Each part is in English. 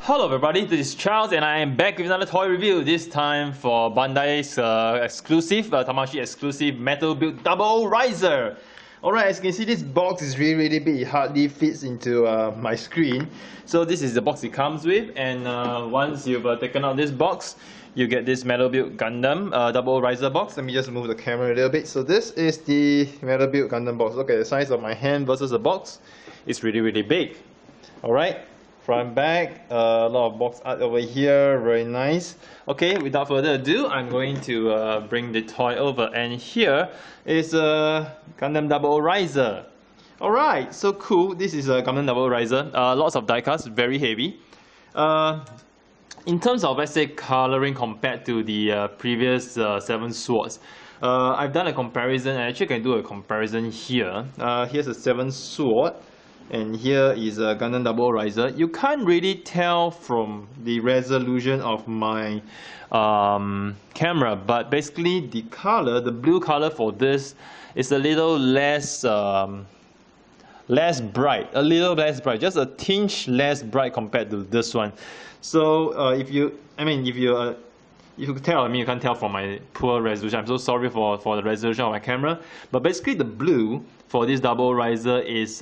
Hello everybody, this is Charles and I am back with another toy review, this time for Bandai's exclusive, Tamashii exclusive metal build double riser. Alright, as you can see, this box is really big, it hardly fits into my screen. So this is the box it comes with, and once you've taken out this box, you get this metal build Gundam double riser box. Let me just move the camera a little bit. So this is the metal build Gundam box. Look at the size of my hand versus the box. It's really big. Alright. Front, back, a lot of box art over here, very nice. Okay, without further ado, I'm going to bring the toy over, and here is a Gundam Double Riser. Alright, so cool, this is a Gundam Double Riser, lots of diecast, very heavy. In terms of, let's say, coloring compared to the previous 7 swords, I've done a comparison, and actually I can do a comparison here. Here's a 7 sword. And here is a Gundam Double Riser. You can't really tell from the resolution of my camera, but basically the color, the blue color for this is a little less less bright, just a tinge less bright compared to this one. So if you could tell, you can't tell from my poor resolution. I'm so sorry for the resolution of my camera. But basically the blue for this double riser is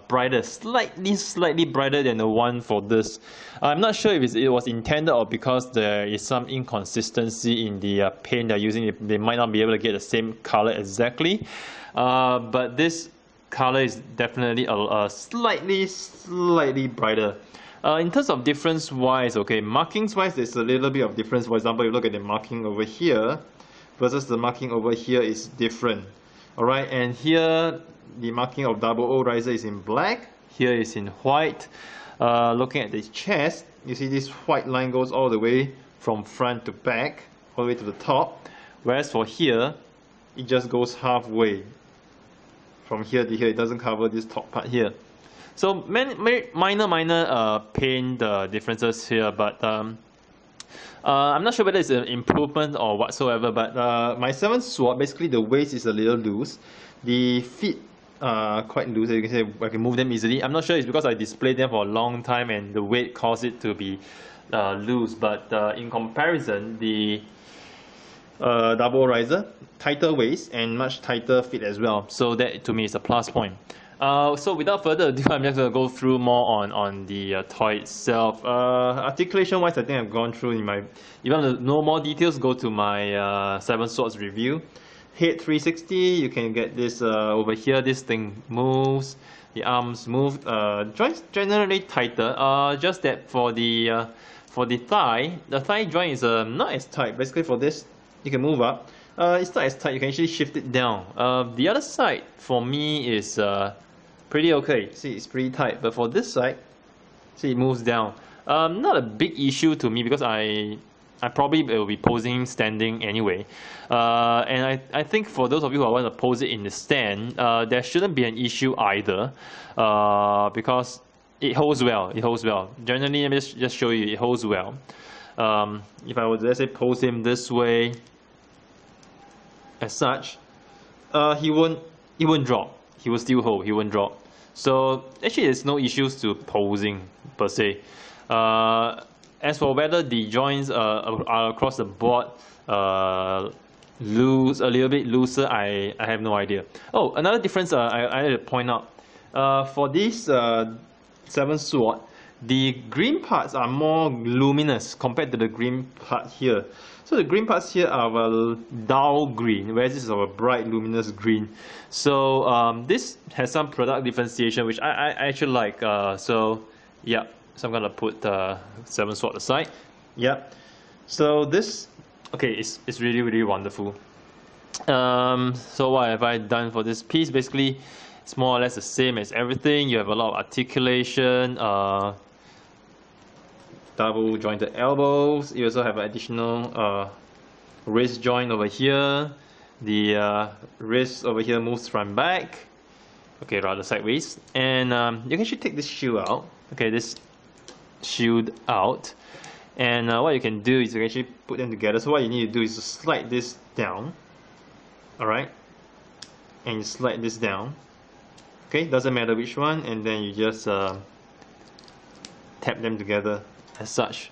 brighter, slightly brighter than the one for this. I'm not sure if it was intended or because there is some inconsistency in the paint they're using. They might not be able to get the same color exactly. But this color is definitely a slightly brighter. In terms of difference wise, okay, markings wise, there's a little bit of difference. For example, you look at the marking over here versus the marking over here is different. Alright, and here the marking of double O riser is in black, here is in white. Looking at the chest, you see this white line goes all the way from front to back, all the way to the top, whereas for here, it just goes halfway. From here to here, it doesn't cover this top part here. So minor paint differences here, but I'm not sure whether it's an improvement or whatsoever. But my 7th sword, basically the waist is a little loose, the feet are quite loose. As you can see, I can move them easily. I'm not sure it's because I displayed them for a long time and the weight caused it to be loose. But in comparison, the double riser, tighter waist and much tighter feet as well. So that to me is a plus point. So without further ado, I'm just going to go through more on the toy itself. Articulation wise, I think I've gone through in my... If you want to know more details, go to my 7 swords review. Head 360, you can get this over here. This thing moves, the arms move. Joints generally tighter, just that for the thigh, the thigh joint is not as tight. Basically for this, you can move up. It's not as tight, you can actually shift it down. The other side for me is pretty okay. See, it's pretty tight, but for this side, see, it moves down. Not a big issue to me because I probably will be posing standing anyway. And I think for those of you who want to pose it in the stand, there shouldn't be an issue either, because it holds well. It holds well. Generally, let me just show you, it holds well. If I were to, let's say, pose him this way, as such, he won't drop. He will still hold. He won't drop. So actually, there's no issues to posing per se. As for whether the joints are across the board loose, a little bit looser, I have no idea. Oh, another difference I had to point out. For this 7 sword, the green parts are more luminous compared to the green part here. So the green parts here are a dull green, whereas this is a bright luminous green. So this has some product differentiation, which I actually like. So yeah, so I'm gonna put the 7 sword aside. Yeah. So this, okay, it's really wonderful. So what have I done for this piece? Basically, it's more or less the same as everything. You have a lot of articulation. Double jointed elbows. You also have an additional wrist joint over here. The wrist over here moves front back. Okay, rather sideways. And you can actually take this shoe out. Okay, this shield out. And what you can do is you can actually put them together. So what you need to do is to slide this down. Alright. And you slide this down. Okay, doesn't matter which one. And then you just tap them together. as such.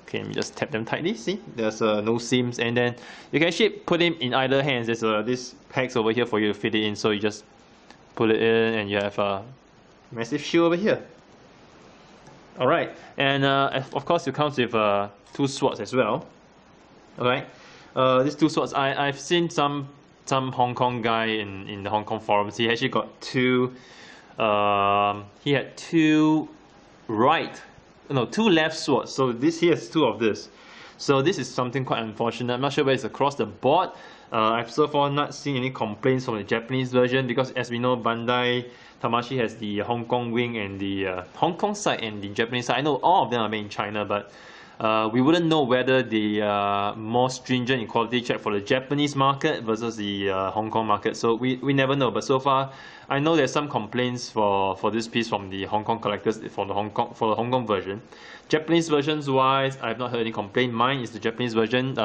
Okay, let me just tap them tightly. See, there's no seams, and then you can actually put them in either hands. There's this pegs over here for you to fit it in, so you just pull it in, and you have a massive shoe over here. All right, and of course it comes with 2 swords as well. All right, these 2 swords, I've seen some Hong Kong guy in the Hong Kong forums. He actually got 2. He had 2 left swords. So this here is 2 of this. So this is something quite unfortunate. I'm not sure whether it's across the board. I've so far not seen any complaints from the Japanese version, because as we know, Bandai Tamashii has the Hong Kong wing and the Hong Kong side and the Japanese side. I know all of them are made in China, but we wouldn't know whether the more stringent in quality check for the Japanese market versus the Hong Kong market. So we never know. But so far, I know there's some complaints for this piece from the Hong Kong collectors for the Hong Kong version. Japanese versions wise, I've not heard any complaint. Mine is the Japanese version.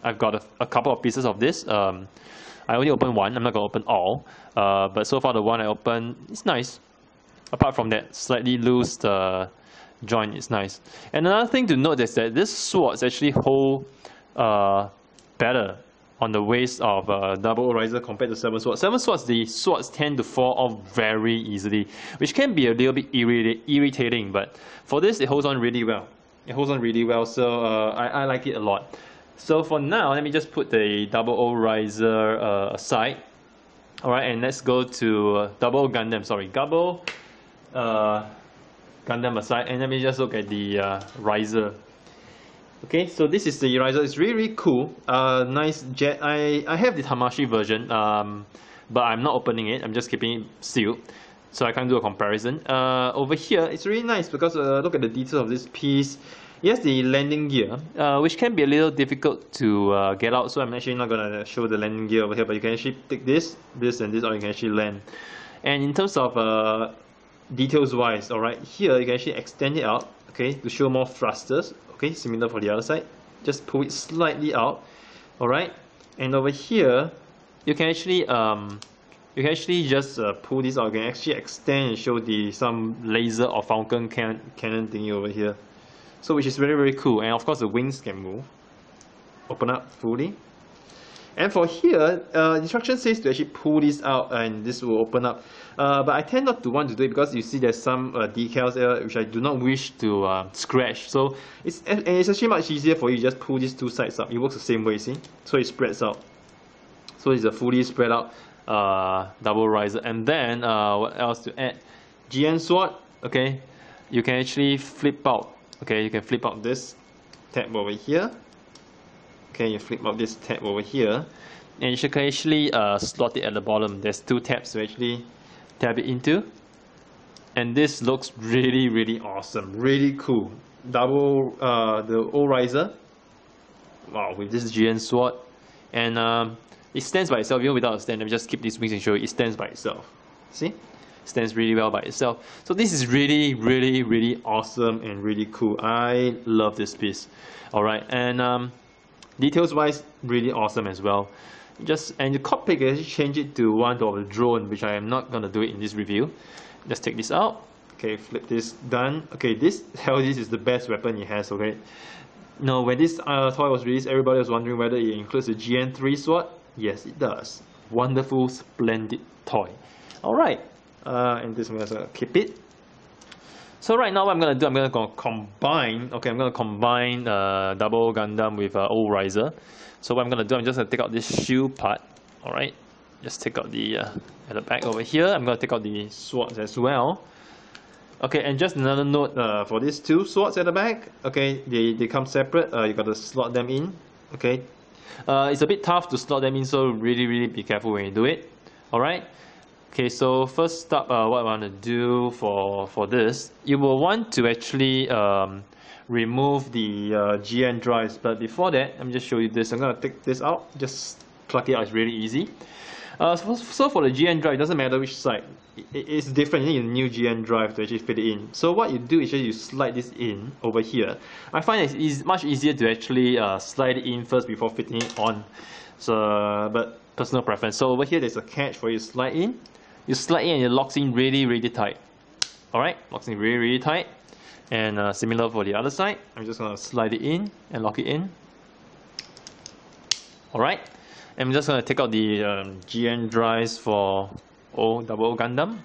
I've got a couple of pieces of this. I only opened one. I'm not gonna open all. But so far the one I opened is nice. Apart from that slightly loose joint is nice. And another thing to note is that this swords actually hold better on the waist of double O riser compared to 7 swords. 7 swords, the swords tend to fall off very easily, which can be a little bit irritating, but for this it holds on really well. It holds on really well, so I like it a lot. So for now, let me just put the double O riser aside. Alright, and let's go to double Gundam, Gundam aside, and let me just look at the riser. Okay, so this is the riser. It's really cool. Nice jet. I have the Tamashii version, but I'm not opening it. I'm just keeping it sealed, so I can't do a comparison. Over here, it's really nice because look at the details of this piece. Yes, the landing gear, which can be a little difficult to get out. So I'm actually not gonna show the landing gear over here, but you can actually take this, and this, or you can actually land. And in terms of details wise, alright, here you can actually extend it out, okay, to show more thrusters, okay, similar for the other side. Just pull it slightly out, alright, and over here you can actually just pull this out. You can actually extend and show some laser or falcon cannon thingy over here, so which is very, very cool. And of course the wings can move, open up fully. And for here, the instruction says to actually pull this out and this will open up. But I tend not to want to do it because you see there's some decals there which I do not wish to scratch. So it's actually much easier for you to just pull these 2 sides up. It works the same way, see? So it spreads out. So it's a fully spread out double riser. And then what else to add? GN sword, okay? You can actually flip out. Okay, you can flip out this tab over here. Okay, you flip out this tab over here, and you can actually slot it at the bottom. There's 2 tabs to actually tab it into, and this looks really, really awesome, really cool. Double the O riser, wow, with this GN sword, and it stands by itself. Even without a stand, let me just keep these wings and show you. It stands by itself. See, it stands really well by itself. So this is really, really, really awesome and really cool. I love this piece. All right, and details wise, really awesome as well. And the cockpit, you can actually change it to one of a drone, which I am not gonna do it in this review. Just take this out. Okay, flip this, done. Okay, this is the best weapon it has. Okay, now when this toy was released, everybody was wondering whether it includes a GN3 sword. Yes, it does. Wonderful, splendid toy. All right, and this I'm gonna keep it. So right now what I'm going to do, I'm going to combine, okay, I'm going to combine double Gundam with O riser. So what I'm going to do, I'm just going to take out this shield part, alright, just take out the, at the back over here, I'm going to take out the swords as well. Okay, and just another note for these 2 swords at the back, okay, they come separate, you got to slot them in, okay. It's a bit tough to slot them in, so really be careful when you do it, alright. Okay, so first up, what I want to do for this, you will want to actually remove the GN drives. But before that, let me just show you this. I'm going to take this out, just pluck it out. It's really easy. So for the GN drive, it doesn't matter which side. It's different. You need a new GN drive to actually fit it in. So what you do is you slide this in over here. I find it's much easier to actually slide it in first before fitting it on. So, but personal preference. So over here, there's a catch for you to slide in. You slide in and it locks in really tight. Alright, locks in really tight. And similar for the other side. I'm just gonna slide it in and lock it in. Alright, I'm just gonna take out the GN drives for double Gundam.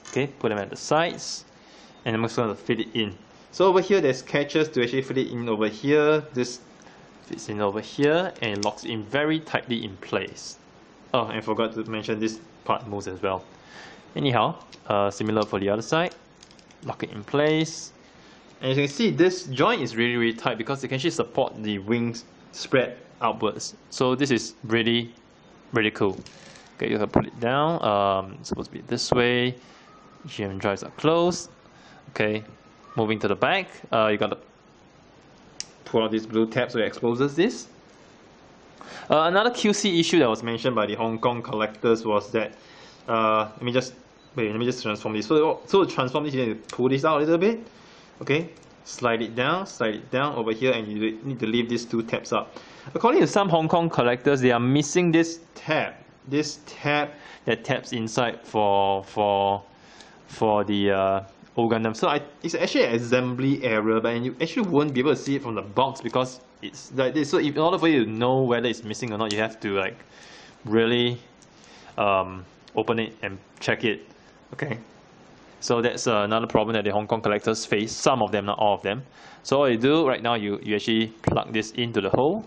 Okay, put them at the sides, and I'm just gonna fit it in. So over here, there's catches to actually fit it in over here. This fits in over here and locks in very tightly in place. Oh, and I forgot to mention this part moves as well. Anyhow, similar for the other side. Lock it in place. And as you can see, this joint is really tight because it can actually support the wings spread outwards. So this is really cool. Okay, you can put it down. It's supposed to be this way. GM drives are closed. Okay, moving to the back, you gotta pull out this blue tab so it exposes this. Another QC issue that was mentioned by the Hong Kong collectors was that let me just transform this. So to transform this, you need to pull this out a little bit. Okay, slide it down over here, and you need to leave these two tabs up. According to some Hong Kong collectors, they are missing this tab that taps inside for the old Gundam. So it's actually an assembly error, but you actually won't be able to see it from the box because it's like this. So in order for you to know whether it's missing or not, you have to like really open it and check it. Okay, so that's another problem that the Hong Kong collectors face. Some of them, not all of them. So what you do right now, you actually plug this into the hole.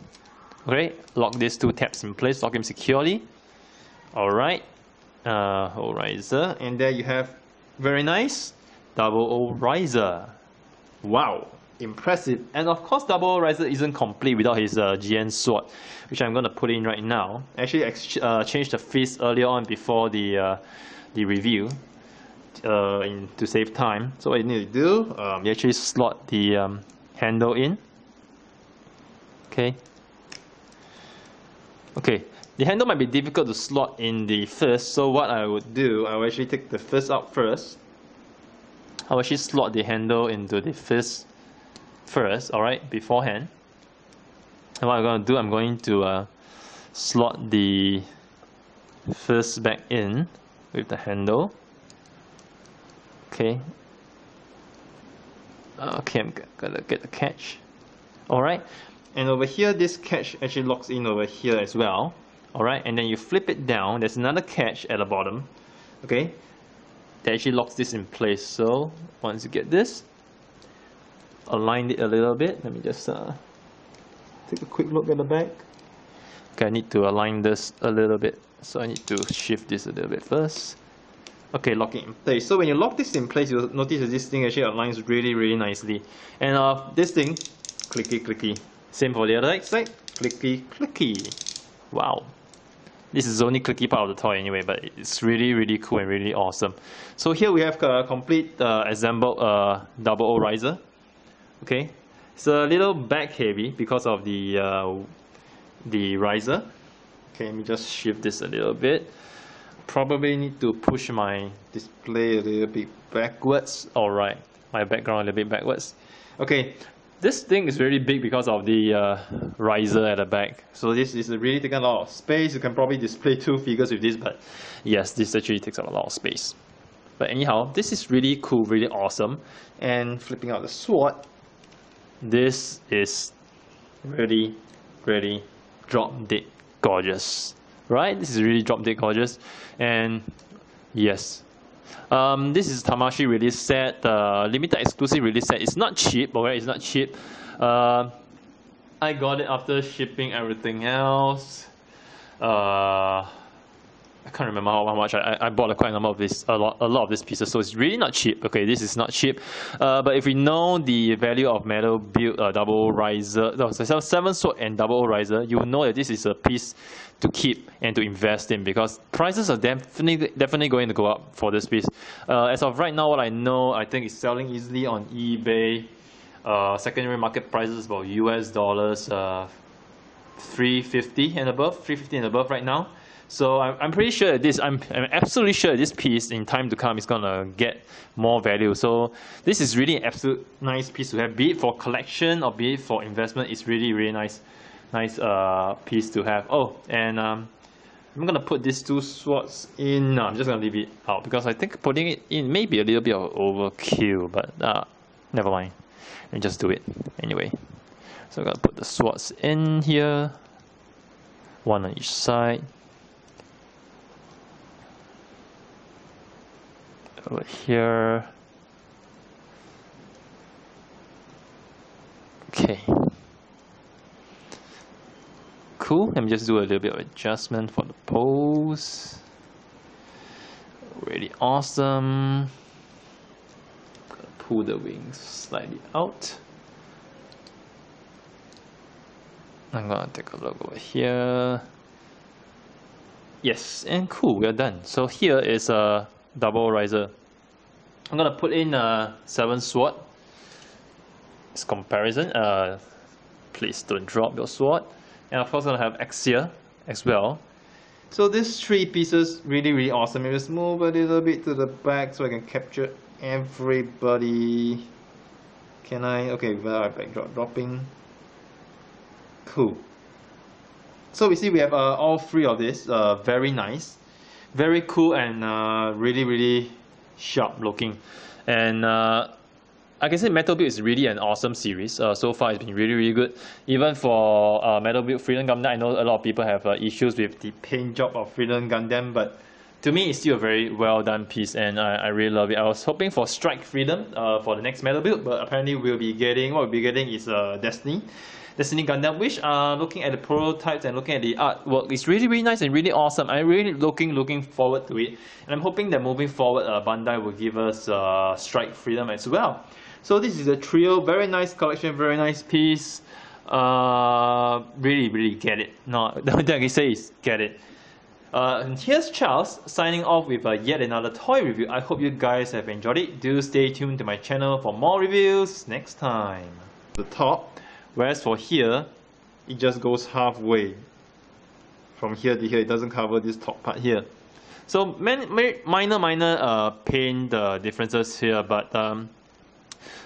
Okay, lock these two tabs in place, lock them securely. Alright, hole riser, and there you have very nice double O riser. Wow, impressive. And of course, double O riser isn't complete without his GN sword, which I'm going to put in right now. Actually, changed the fist earlier on before the review to save time. So what you need to do, you actually slot the handle in. Okay, the handle might be difficult to slot in the fist, so what I would do, I will actually take the fist out first. I will actually slot the handle into the fist first, alright, beforehand. And what I'm going to do, I'm going to slot the fist back in with the handle. Okay, I'm gonna get the catch. Alright. And over here, this catch actually locks in over here as well. Alright, and then you flip it down. There's another catch at the bottom. Okay, that actually locks this in place. So once you get this, align it a little bit. Let me just take a quick look at the back. Okay, I need to align this a little bit. So I need to shift this a little bit first. Okay, lock it in place. So when you lock this in place, you'll notice that this thing actually aligns really nicely. And this thing, clicky. Same for the other side, clicky. Wow. This is the only clicky part of the toy anyway, but it's really cool and really awesome. So here we have a complete assembled double O riser. Okay, it's a little back heavy because of the riser. Okay, let me just shift this a little bit. Probably need to push my display a little bit backwards. Alright, my background a little bit backwards. Okay, this thing is really big because of the riser at the back. So this is really taking a lot of space. You can probably display two figures with this, but yes, this actually takes up a lot of space. But anyhow, this is really cool, really awesome. And flipping out the sword, this is really drop dead gorgeous. Right? This is really drop dead gorgeous. And yes, this is Tamashii release set, limited exclusive release set. It's not cheap, alright? It's not cheap. I got it after shipping everything else. I can't remember how much. I bought quite a number of this, a lot of these pieces. So it's really not cheap. Okay, this is not cheap. But if we know the value of metal build double riser, no, 7 sword and double riser, you will know that this is a piece to keep and to invest in, because prices are definitely going to go up for this piece. As of right now, what I know, I think it's selling easily on eBay. Secondary market prices about US dollars 350 and above, 350 and above right now. So I'm pretty sure that I'm absolutely sure this piece in time to come is gonna get more value. So this is really an absolute nice piece to have, be it for collection or be it for investment. It's really nice piece to have. Oh, and I'm gonna put these two swords in. No, I'm just gonna leave it out because I think putting it in may be a little bit of overkill, but never mind. and just do it anyway. So I'm gonna put the swords in here, one on each side. Over here. Okay. Cool. Let me just do a little bit of adjustment for the pose. Really awesome. Gonna pull the wings slightly out. I'm gonna take a look over here. Yes, and cool, we are done. So here is a double riser. I'm gonna put in a 7 sword. It's comparison. Please don't drop your sword. And of course, I'm gonna have Axia as well. So these 3 pieces really awesome. Let me just move a little bit to the back so I can capture everybody. Can I? Okay, without backdrop dropping. Cool. So we see we have all 3 of this. Very nice, very cool, and really sharp looking. And I can say Metal Build is really an awesome series. So far, it's been really good. Even for Metal Build Freedom Gundam, I know a lot of people have issues with the paint job of Freedom Gundam, but to me, it's still a very well done piece, and I really love it. I was hoping for Strike Freedom for the next Metal Build, but apparently what we'll be getting is Destiny Gundam, which looking at the prototypes and looking at the artwork, it's really nice and really awesome. I'm really looking forward to it, and I'm hoping that moving forward, Bandai will give us Strike Freedom as well. So this is a trio, very nice collection, very nice piece. Really get it. No, the only thing I can say is get it. And here's Charles signing off with yet another toy review. I hope you guys have enjoyed it. Do stay tuned to my channel for more reviews next time. The top, whereas for here, it just goes halfway. From here to here, it doesn't cover this top part here. So minor paint differences here, but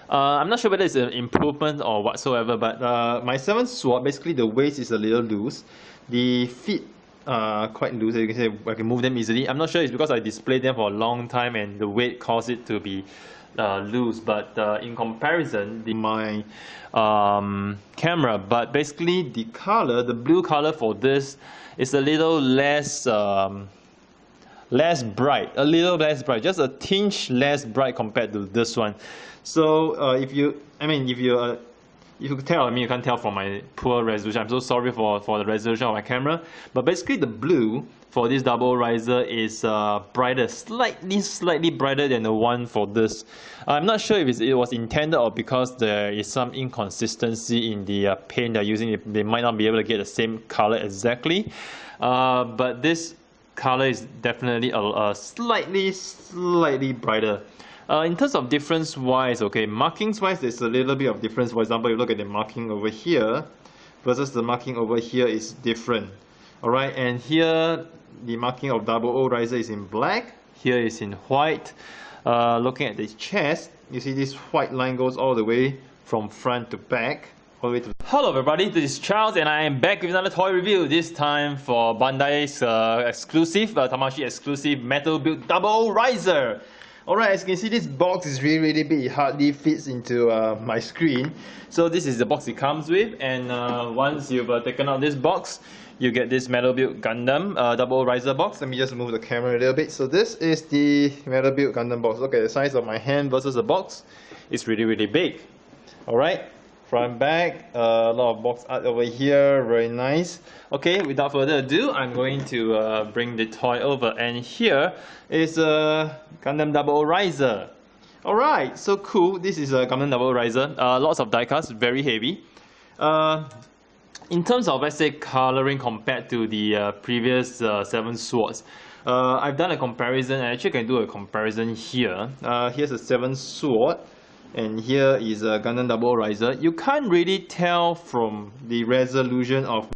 I'm not sure whether it's an improvement or whatsoever. But my 7th sword, basically the waist is a little loose. The feet quite loose, as you can see, I can move them easily. I'm not sure it's because I displayed them for a long time and the weight caused it to be loose, but in comparison, my camera, but basically the color, the blue color for this is a little less bright, just a tinge less bright compared to this one. So if you could tell, you can't tell from my poor resolution. I'm so sorry for the resolution of my camera. But basically the blue for this double riser is brighter, slightly brighter than the one for this. I'm not sure if it was intended or because there is some inconsistency in the paint they're using. They might not be able to get the same color exactly. But this color is definitely slightly brighter. In terms of difference wise, okay, markings wise, there's a little bit of difference. For example, you look at the marking over here versus the marking over here is different. Alright, and here the marking of Double O Riser is in black, here is in white. Looking at the chest, you see this white line goes all the way from front to back. Hello everybody, this is Charles and I am back with another toy review, this time for Bandai's exclusive, Tamashii exclusive Metal Build Double Riser. Alright, as you can see, this box is really big. It hardly fits into my screen. So this is the box it comes with, and once you've taken out this box, you get this Metal Build Gundam Double Riser box. Let me just move the camera a little bit. So this is the Metal Build Gundam box. Look at the size of my hand versus the box. It's really big. Alright, front, back, a lot of box art over here, very nice. Okay, without further ado, I'm going to bring the toy over, and here is a Gundam Double Riser. Alright, so cool. This is a Gundam Double Riser. Lots of die-cast, very heavy. In terms of, let's say, coloring compared to the previous 7 swords, I've done a comparison. I actually can do a comparison here. Here's a 7 sword, and here is a Gundam Double Riser. You can't really tell from the resolution of